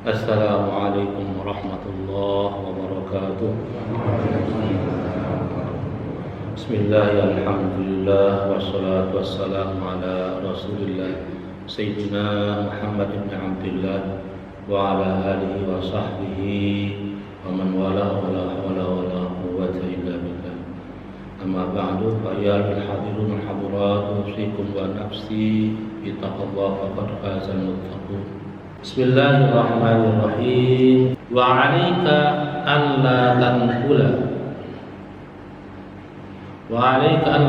Assalamualaikum warahmatullahi wabarakatuh. Bismillah, alhamdulillah, wassalatu wassalamu ala rasulillah Sayyidina Muhammad bin Abdullah wa ala alihi wa sahbihi wa man wala wa la hawla wa la quwwata illa billah. Amma ba'du, fa ya al-hadirun hadirat, usikum wa nafsi bi taqwa faqad faza al-muttaqun. Bismillahirrahmanirrahim. Wa 'alaika an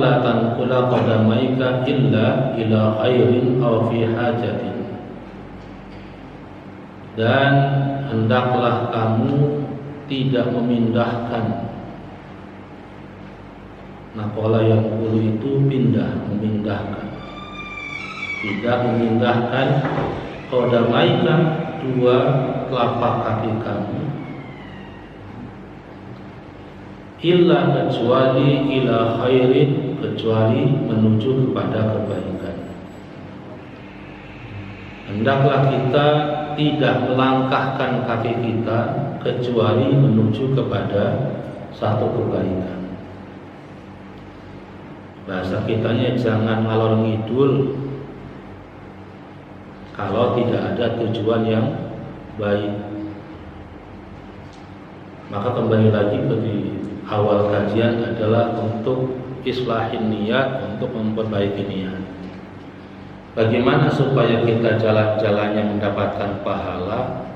la tanqula qadamaika illa ila khairin aw fi hajatin. Dan hendaklah kamu tidak memindahkan. Nakola yang kulu itu memindahkan. Tidak memindahkan qadamaika, dua telapak kaki kamu, illa kecuali ila khairin, kecuali menuju kepada kebaikan. Hendaklah kita tidak melangkahkan kaki kita kecuali menuju kepada satu kebaikan. Bahasa kitanya jangan ngalor ngidul kalau tidak ada tujuan yang baik. Maka kembali lagi ke awal kajian adalah untuk islahin niat, untuk memperbaiki niat. Bagaimana supaya kita jalan-jalannya mendapatkan pahala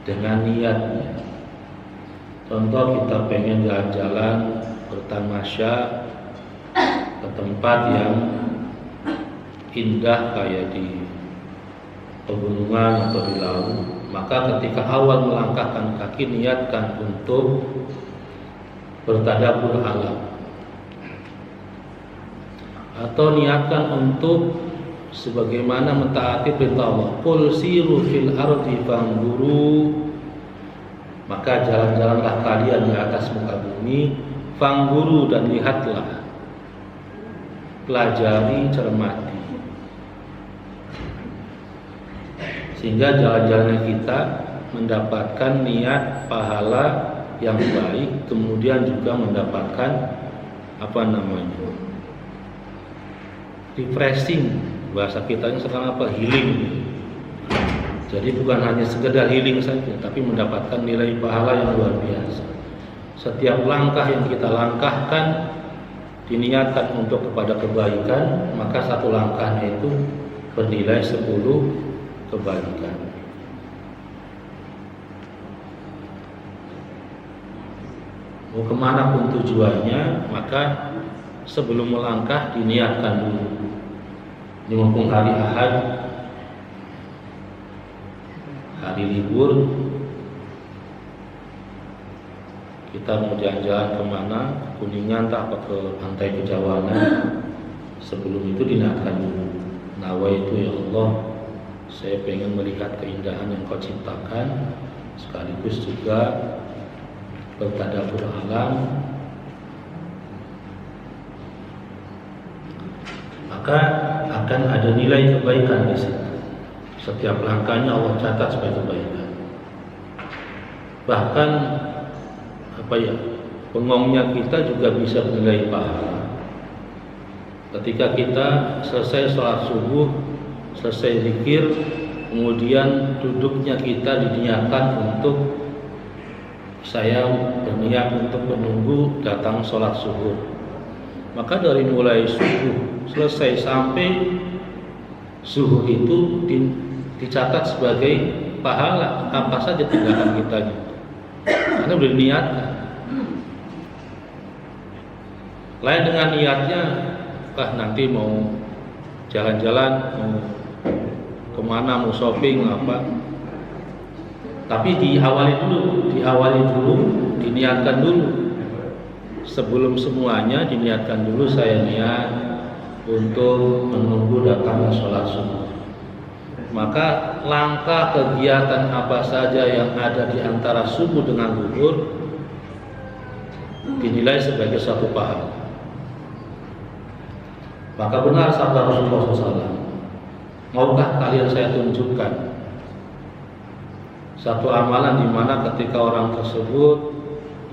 dengan niatnya. Contoh, kita pengen jalan-jalan bertamasya ke tempat yang indah kayak di pegunungan atau di laut, maka ketika awal melangkahkan kaki niatkan untuk bertadabbur alam, atau niatkan untuk sebagaimana mentaati perintah Allah, qul siru fil ardi fanzuru, maka jalan-jalanlah kalian di atas muka bumi, fanzuru, dan lihatlah, pelajari, cermati, sehingga jalan-jalannya kita mendapatkan niat pahala yang baik, kemudian juga mendapatkan refreshing, bahasa kitanya sekarang healing. Jadi bukan hanya sekedar healing saja, tapi mendapatkan nilai pahala yang luar biasa. Setiap langkah yang kita langkahkan diniatkan untuk kepada kebaikan, maka satu langkahnya itu bernilai 10 kebaikan. Mau kemana pun tujuannya, maka sebelum melangkah diniatkan dulu. Ini mumpung hari Ahad, hari libur, kita mau jalan-jalan kemana, Kuningan tak apa ke pantai Pejawanan. Sebelum itu diniatkan dulu, nawaitu ya Allah, saya pengen melihat keindahan yang Kau ciptakan, sekaligus juga bertadabbur alam. Maka akan ada nilai kebaikan di situ. Setiap langkahnya Allah catat sebagai kebaikan. Bahkan pengongnya kita juga bisa bernilai pahala. Ketika kita selesai sholat subuh, selesai zikir, kemudian duduknya kita diniatkan untuk saya berniat untuk menunggu datang sholat subuh. Maka dari mulai subuh selesai sampai subuh itu dicatat sebagai pahala apa saja tindakan kita, karena udah diniatkan. Lain dengan niatnya, nanti mau jalan-jalan, mau kemana, mau shopping apa, tapi diawali dulu, diniatkan dulu. Sebelum semuanya diniatkan dulu, saya niat untuk menunggu datangnya sholat subuh. Maka langkah kegiatan apa saja yang ada di antara subuh dengan zuhur dinilai sebagai satu pahala. Maka benar sabda Rasulullah SAW, maukah kalian saya tunjukkan Satu amalan di mana ketika orang tersebut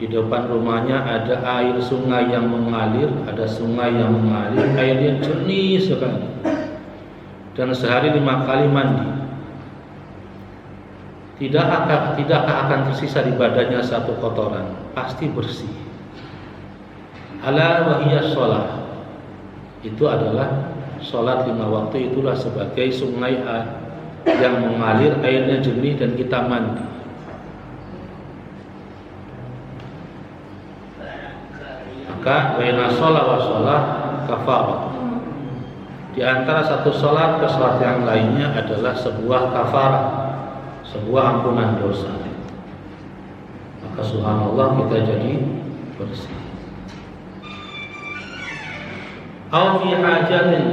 di depan rumahnya ada air sungai yang mengalir, ada sungai yang mengalir, airnya jernih sekali, dan sehari 5 kali mandi. Tidakkah akan tersisa di badannya satu kotoran? Pasti bersih. Ala wahiyas sholat, itu adalah sholat 5 waktu, itulah sebagai sungai yang mengalir, airnya jernih dan kita mandi. Maka baina sholat wa sholat kafarat. Di antara satu sholat ke sholat yang lainnya adalah sebuah kafarah, sebuah ampunan dosa. Maka subhanallah kita jadi bersih. Au fi hajatin,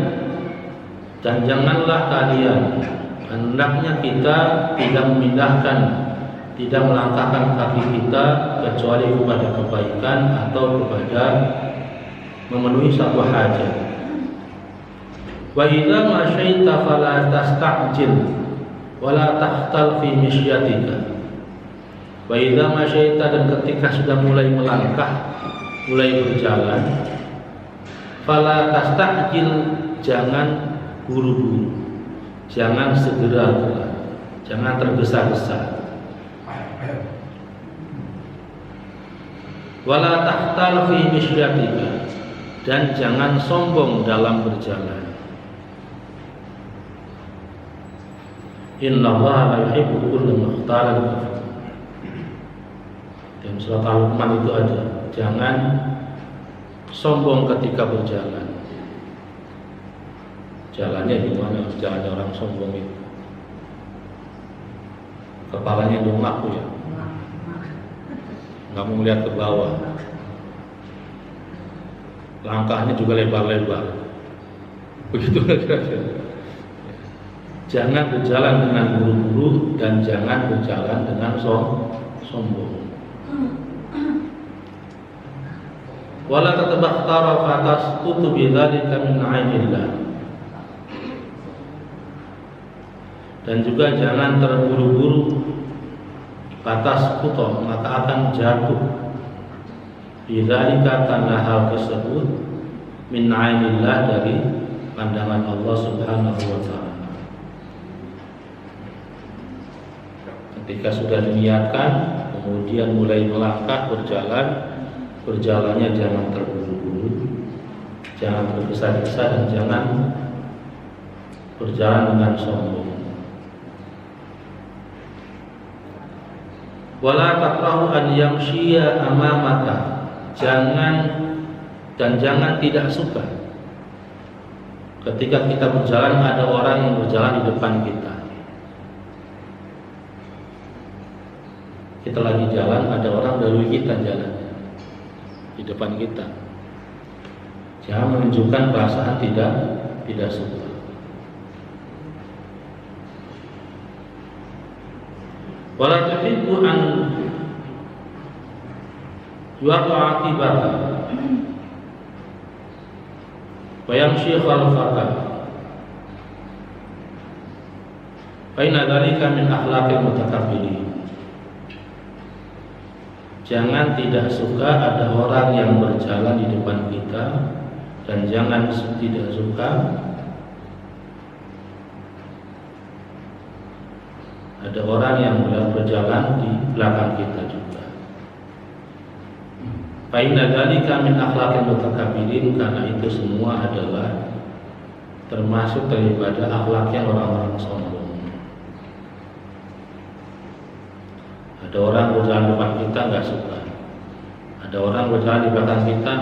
dan janganlah kalian, hendaknya kita tidak memindahkan, tidak melangkahkan kaki kita kecuali kepada kebaikan atau kepada memenuhi satu hajat. Wa idza masyaita fala tasta'jil wala tahtal fi misyatika. Wa idza masyaita, dan ketika sudah mulai melangkah, mulai berjalan, fala tasta'jil, jangan buru-buru, jangan segera-gera, jangan tergesa-gesa. Wala tahtal fi misyatika, dan jangan sombong dalam berjalan. Innallaha la yuhibbu kulla mukhtalin fakhur. Dalam surat Al-Luqman itu ada, jangan sombong ketika berjalan. Jalannya gimana? Jalannya orang sombong itu, kepalanya dongak ya, nggak mau melihat ke bawah, langkahnya juga lebar-lebar, begitu kira-kira. Jangan berjalan dengan buru-buru dan jangan berjalan dengan sombong. Wala tatabakhtara fatasqutu bidzalika min 'ainillah, dan juga jangan terburu-buru, batas kuto, maka akan jatuh. Bidzalika, karena hal tersebut, min 'ainillah, dari pandangan Allah Subhanahu wa ta'ala. Ketika sudah diniatkan, kemudian mulai melangkah berjalan, berjalannya jangan terburu-buru, jangan tergesa-gesa, dan jangan berjalan dengan sombong. Wala takrahu an yamshiya amamaka, jangan tidak suka ketika kita berjalan ada orang yang berjalan di depan kita. Kita lagi jalan, ada orang dahului kita jalannya di depan kita. Jangan menunjukkan perasaan tidak suka. Wala tuhibbu an yuqa'a aqibaka wa yamshi khalfaka, fa inna dzalika min akhlaqil mutakabbirin. Jangan tidak suka ada orang yang berjalan di depan kita, dan jangan tidak suka ada orang yang berjalan di belakang kita juga. Fa inna dzalika min akhlaqil mutakabbirin, karena itu semua adalah termasuk daripada akhlaknya orang-orang sombong. Ada orang berjalan di depan kita nggak suka, ada orang berjalan di belakang kita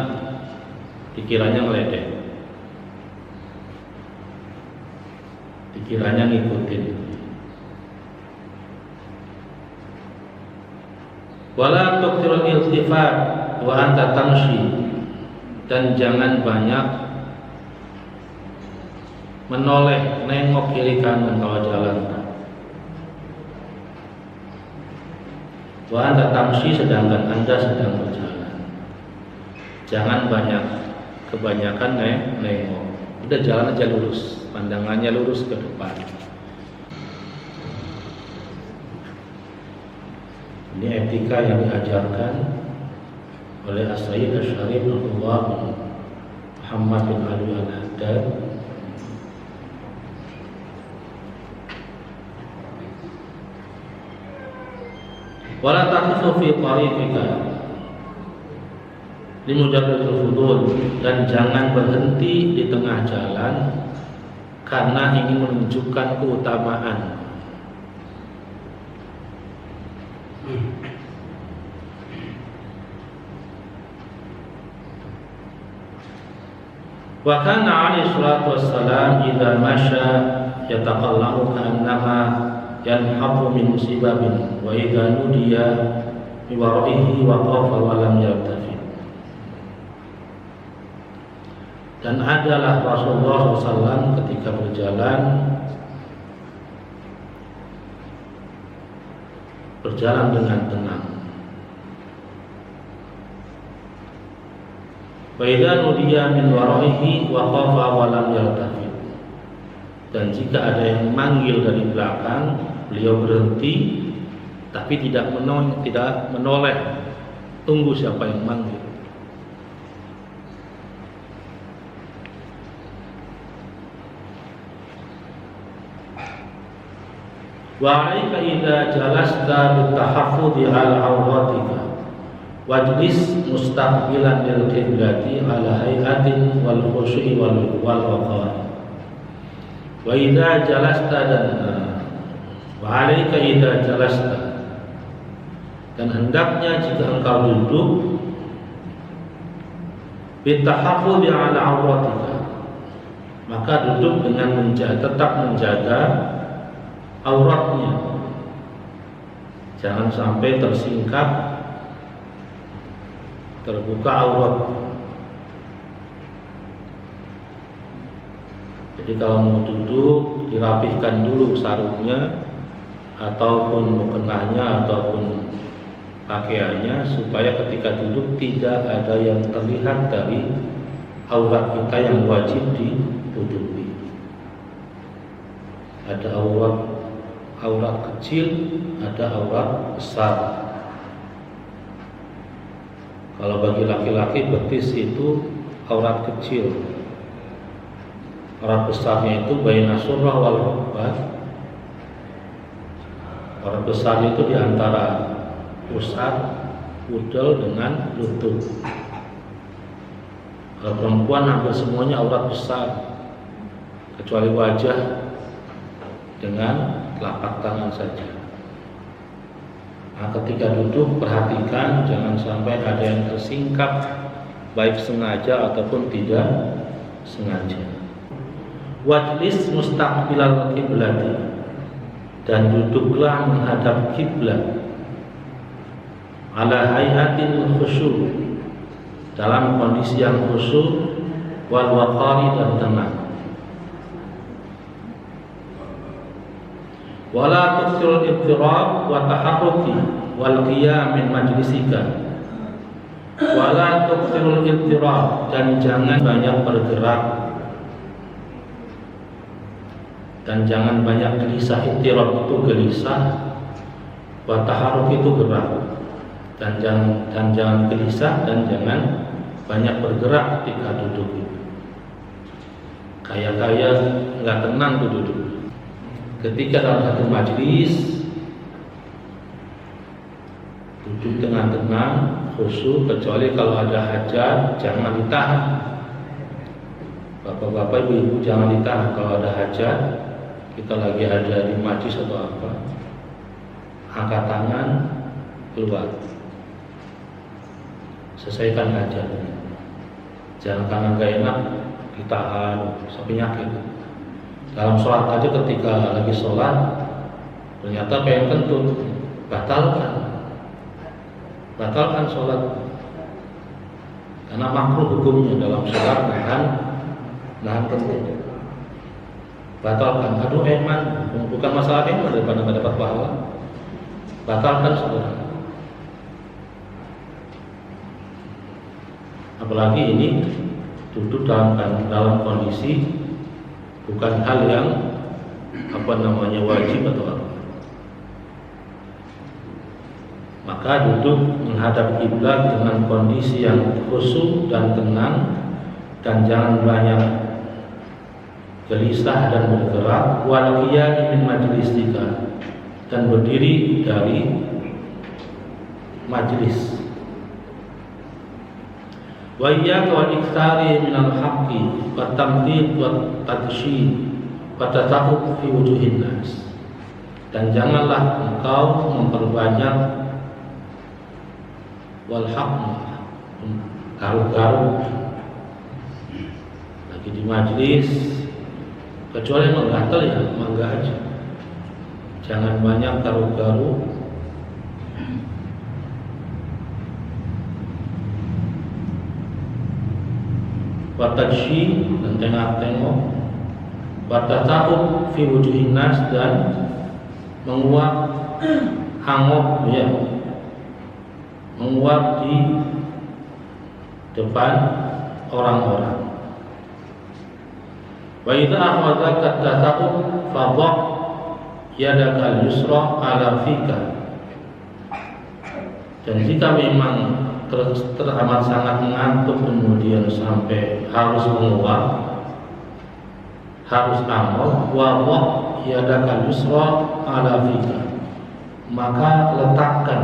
dikiranya ngeledek, dikiranya ngikutin. Wala tukthirul iltifat wa anta tamshi, dan jangan banyak menoleh, nengok kiri kanan kalau jalan. Wa anta tamshi, sedangkan Anda sedang berjalan. Jangan kebanyakan nengok. Udah jalan aja lurus, pandangannya lurus ke depan. Ini etika yang diajarkan oleh As-Sayyid Asy-Syarif Abdullah bin Muhammad bin Ali Al-Haddad. Wala taqifu fi tariqika limujarradil fudul, dan jangan berhenti di tengah jalan karena ingin menunjukkan keutamaan. Wa kana alaihi salatu wassalam idza masya yataqallamu ka'annama yanhabu min sibabin wa idza nudiya bi wara'ihi wa qafa wa lam yaltafi. Dan adalah Rasulullah SAW ketika berjalan dengan tenang. Wa idza nudiya min wara'ihi wa qafa wa lam yaltafi. Dan jika ada yang memanggil dari belakang, beliau berhenti tapi tidak menoleh, tunggu siapa yang memanggil. Wa 'alaika idza jalasta bitahaffudhi 'ala 'awratika wajlis mustaqbilan lil qiblati 'ala hay'atin wal khushu'i wal waqar. Wa idza jalasta dan wa 'alaika idza jalasta, dan hendaknya jika engkau duduk bitahaffudhi 'ala 'awratika, maka duduk dengan tetap menjaga auratnya, jangan sampai tersingkap, terbuka aurat. Jadi kalau mau duduk, dirapihkan dulu sarungnya ataupun mukenahnya ataupun pakaiannya, supaya ketika duduk tidak ada yang terlihat dari aurat kita yang wajib ditutupi. Ada aurat kecil, ada aurat besar. Kalau bagi laki-laki betis itu aurat kecil. Aurat besarnya itu baina surrah wal rukbah. Aurat besar itu di antara pusat udel dengan lutut. Kalau perempuan hampir semuanya aurat besar, kecuali wajah dengan telapak tangan saja. Nah, ketika duduk perhatikan jangan sampai ada yang tersingkap, baik sengaja ataupun tidak sengaja. Wajlis mustaqbilal qiblati, dan duduklah menghadap kiblat. Ala hay'atin khusyuk, dalam kondisi yang khusyuk, wal waqari, dan tenang. Wala tuksirul ittirab wa taharruki wal qiyam min majlisika. Wala tuksirul ittirab, dan jangan banyak bergerak dan jangan banyak gelisah. Ittirab itu gelisah, wa taharruk itu gerak. Dan jangan gelisah dan jangan banyak bergerak ketika duduk. Kayak nggak tenang tuh duduk. Ketika dalam satu majlis duduk dengan tenang, khusyuk, kecuali kalau ada hajat jangan ditahan. Bapak-bapak, ibu-ibu jangan ditahan. Kalau ada hajat, kita lagi ada di majlis atau apa, angkat tangan, keluar, selesaikan hajat. Jangan karena gak enak ditahan sampai nyakit. Dalam sholat aja, ketika lagi sholat ternyata pengen kentut, batalkan sholat, karena makruh hukumnya dalam sholat nahan kentut. Batalkan. Aduh eman, bukan masalah eman daripada nggak dapat pahala. Batalkan sholat. Apalagi ini duduk dalam kondisi bukan hal yang wajib atau apa. maka duduk menghadap kiblat dengan kondisi yang khusyuk dan tenang, dan jangan banyak gelisah dan bergerak. Wal qiyam min majlisika, dan berdiri dari majlis. Wa iyyaka wal iktsari minal haqqi wa tamdid wa tadshid wa tatahub fi wujuhin nas, dan janganlah engkau memperbanyak wal haqq, garuk-garuk lagi di majlis, kecuali menggatal ya mangga aja, jangan banyak garuk-garuk. Watadshi, dan tengok-tengok. Watatahub fi wujuhin nas, dan menguap hangok ya, menguap di depan orang-orang. Wa idza akhadaka tatahub fadha yadaka al-yusra ala fika, dan jika memang teramat sangat mengantuk kemudian sampai harus menguap, harus amal, wa yadaka yusra ala fika, maka letakkan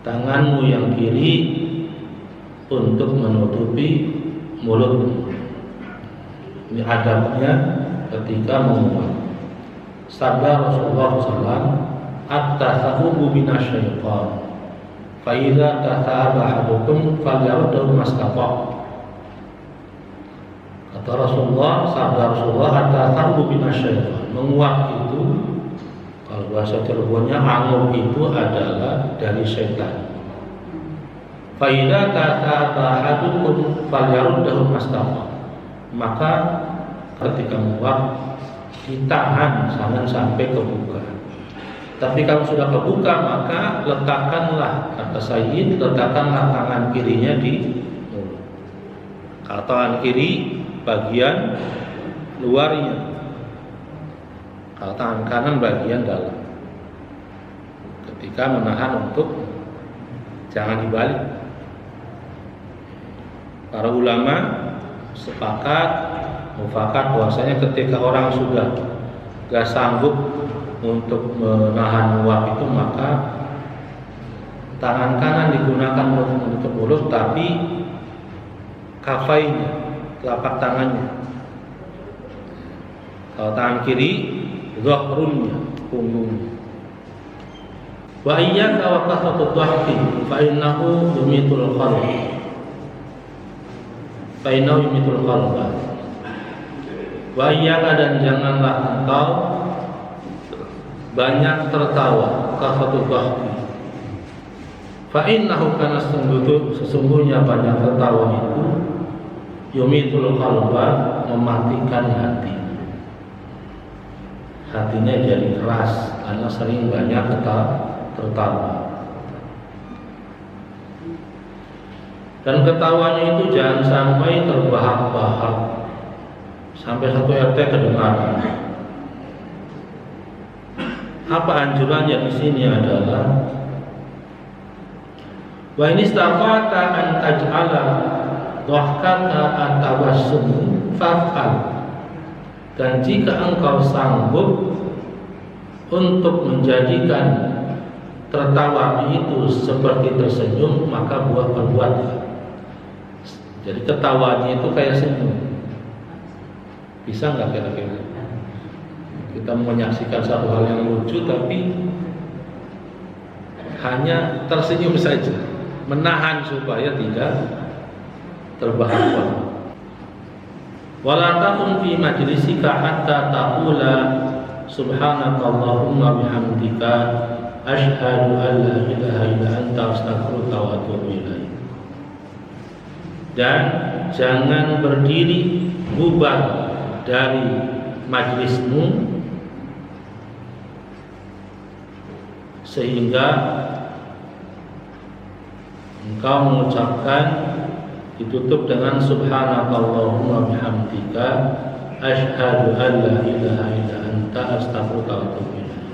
tanganmu yang kiri untuk menutupi mulutmu. Ini adabnya ketika menguap. Sabda Rasulullah SAW, at-tasahubu minasyaitan, fa idza tasaba ahadukum falyaruddu mastata'. Kata Rasulullah, sabda Rasulullah, at-tasahubu minasyaitan, menguap itu kalau bahasa Cirebonnya angop itu adalah dari setan. Fa idza tasaba ahadukum falyaruddu mastata', maka ketika menguap ditahan, jangan sampai kebuka. Tapi kalau sudah kebuka, maka letakkanlah, kata Sayyid, letakkanlah tangan kirinya di mulut. Kalau tangan kiri bagian luarnya, kalau tangan kanan bagian dalam. Ketika menahan untuk jangan dibalik. Para ulama mufakat bahwasanya ketika orang sudah gak sanggup untuk menahan uap itu, maka tangan kanan digunakan untuk menutup mulut, tapi kafainya, telapak tangannya. Kalau tangan kiri, dhahrunnya, punggungnya. Wa iyyaka wa kasratud dhahki fa innahu yumitul qalb. Fa innahu yumitul qalba. Wa iyyaka, dan janganlah engkau banyak tertawa, kasratud dhahki. Fa innahu, karena sesungguhnya banyak tertawa itu yumitul qalba, mematikan hati. Hatinya jadi keras karena sering banyak tertawa. Dan ketawanya itu jangan sampai terbahak-bahak sampai satu RT kedengaran. Apa anjurannya di sini adalah wa in istaqata an taj'ala dhahkaka at-tabassum fa'al. Dan jika engkau sanggup untuk menjadikan tertawa itu seperti tersenyum, maka perbuatlah. Jadi ketawanya itu kayak senyum. Bisa nggak kira-kira? Kita menyaksikan satu hal yang lucu tapi hanya tersenyum saja, menahan supaya tidak terbahak-bahak. Wala taqum fi majlisika hatta taqula subhanakallahumma bihamdika asyhadu an la ilaha illa anta astaghfiruka wa atubu ilaik. Dan jangan berdiri bubar dari majlismu sehingga engkau mengucapkan, ditutup dengan subhanakallahumma bihamdika asyhadu an la ilaha illa anta astaghfiruka wa atubu ilaik.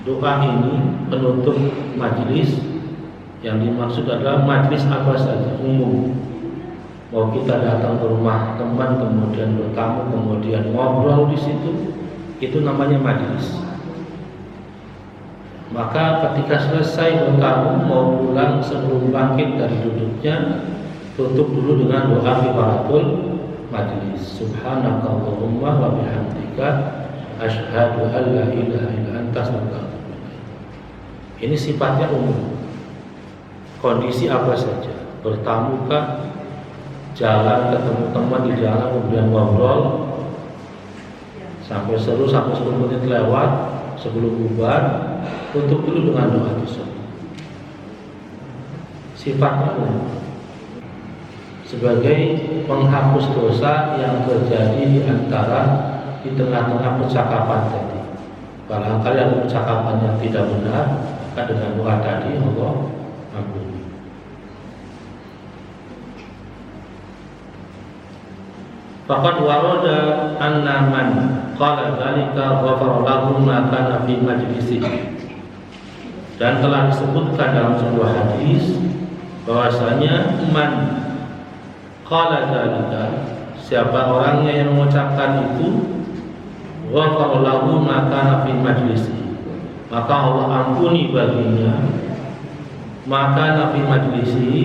doa ini penutup majelis, yang dimaksud adalah majelis apa saja, umum. Mau kita datang ke rumah teman, kemudian bertamu, kemudian ngobrol di situ, itu namanya majelis. Maka ketika selesai bertamu mau pulang, sebelum bangkit dari duduknya, tutup dulu dengan doa kifaratul majelis. Subhanakallahumma wa bihamdika asyhadu an la ilaha illa anta astaghfiruka. Ini sifatnya umum. Kondisi apa saja, bertamu kah, jalan ketemu teman di jalan kemudian ngobrol sampai seru sampai 10 menit lewat, sebelum bubar tutup dulu dengan doa tersebut. Sifatnya umum, sebagai penghapus dosa yang terjadi di tengah-tengah percakapan tadi. Barangkali ada percakapan yang tidak benar, maka dengan doa tadi Allah ampuni. Faqad warada anna man qala dzalika ghafara lahu ma kana fi majlisihi. Dan telah disebutkan dalam sebuah hadis bahwasanya man qala dzalika, siapa orangnya yang mengucapkan itu, ghafara lahu ma kana fi majlisihi, maka Allah ampuni baginya ma kana fi majlisihi,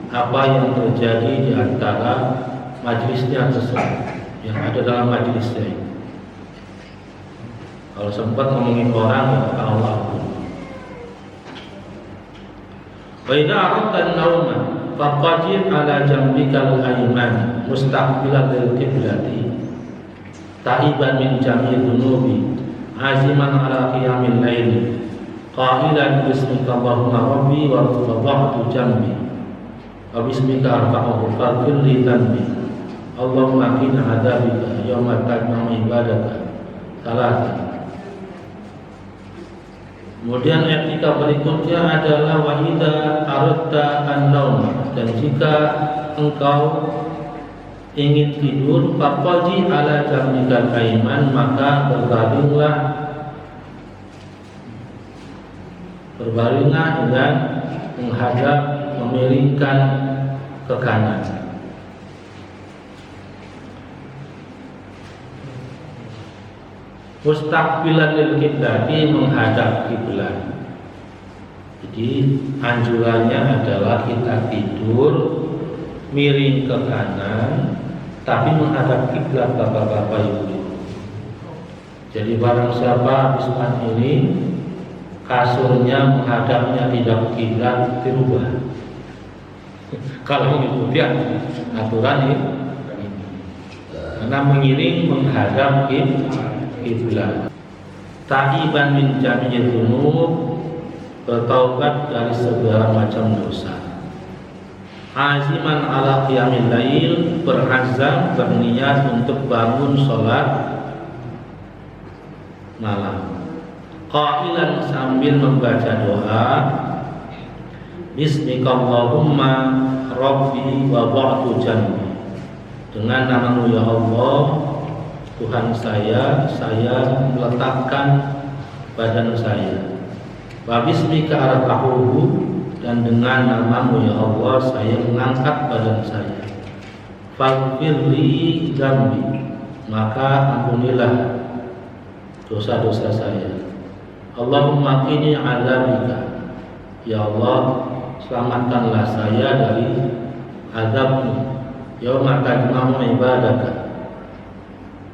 apa yang terjadi di antara majlisnya tersebut, yang ada dalam majlisnya itu. Kalau sempat ngomongin orang, maka Allah ampuni. Wa idza aradta an-nawma faqajir ala jambikal ayman mustaqbilan lil qiblati ta'iban min jami'i dhunubi aziman ala qiyamil lail qailan bismika Allahumma rabbi wa wada'tu jambi wa bismika arfa'uhu faghfir li dhanbi Allahumma qina adzabika yauma tajma'u ibadaka salatan. Kemudian etika berikutnya adalah wahida aradta an-naum, dan jika engkau ingin tidur faqaji ala jambikal ayman, maka berbaringlah dengan menghadap, memiringkan ke kanan. Mustaqbilan lil qiblati, menghadap kiblat. Jadi anjurannya adalah kita tidur miring ke kanan, tapi menghadap kiblat, bapak-bapak ibu. Jadi barang siapa habis ini kasurnya menghadapnya tidak ke kiblat, dirubah. Kalau mengikuti aturan ini, karena mengiring menghadap kiblat. Ta'iban min jami'i dzunub, bertaubat dari segala macam dosa. Aziman ala qiyamil lail, berazam, berniat untuk bangun sholat malam. Qailan, sambil membaca doa, bismika Allahumma rabbi wa ba'du jambi, dengan namamu ya Allah Tuhan saya meletakkan badan saya. Wa bismika arfa'uhu, dan dengan namamu ya Allah saya mengangkat badan saya. Faghfirli dzambi, maka ampunilah dosa-dosa saya. Allahumma qini adzabika, ya Allah selamatkanlah saya dari azabmu. Yauma tajma'u ibadaka,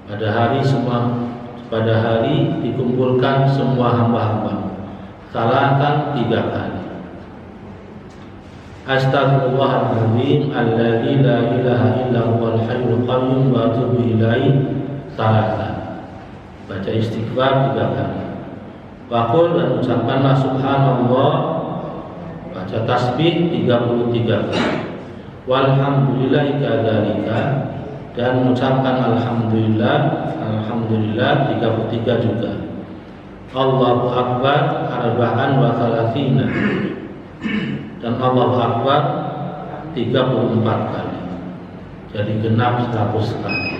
pada hari dikumpulkan semua hamba-hamba. Salatan 3 kali. Astaghfirullahaladzim alladzi la ilaha illa huwal hayyul qayyum wa atubu ilaihi salatan. Baca istighfar 3 kali. Waqul, dan ucapkanlah subhanallah, baca tasbih 33 kali. Walhamdulillahi kadzalika, dan mengucapkan alhamdulillah 33 juga. Allahu akbar arba'an wa thalathina, dan Allahu akbar 34 kali. Jadi genap 100 kali.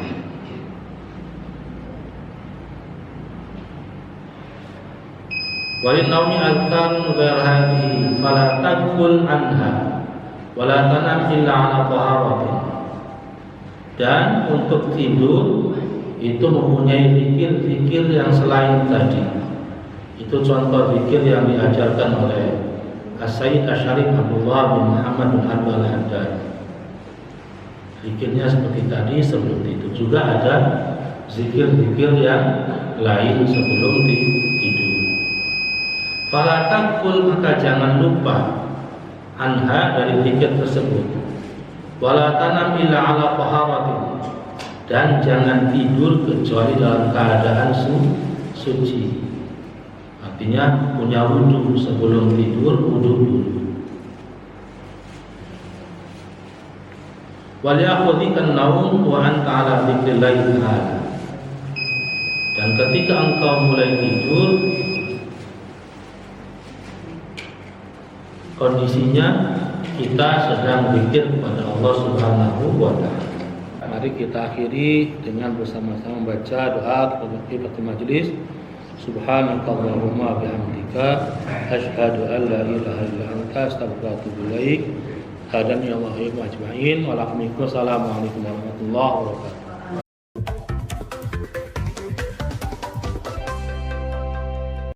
Walin naumi alkan ghair hadhihi fala tadkhul anha wala tanam illa ala taharatin. Dan untuk tidur itu mempunyai zikir-zikir yang selain tadi. Itu contoh zikir yang diajarkan oleh As-Sayyid Asy-Syarif Abdullah bin Muhammad bin Abdul Haddad. Zikirnya seperti tadi sebelum tidur. Juga ada zikir-zikir yang lain sebelum tidur. Fala taqul, maka jangan lupa anha dari zikir tersebut. Wala tanam illa ala taharatin, dan jangan tidur kecuali dalam keadaan suci. Artinya punya wudu, sebelum tidur wudu dulu. Wal ya'khudhikan naum wa anta ala dzikrillah ta'ala. Dan ketika engkau mulai tidur, kondisinya kita sedang zikir kepada Allah Subhanahu wa taala. Mari kita akhiri dengan bersama-sama membaca doa kafaratul majelis. Subhanakallahumma bihamdika asyhadu an la ilaha illa anta astaghfiruka wa atubu ilaik. Hadani Allahu wa ajma'in. Assalamualaikum warahmatullahi wabarakatuh.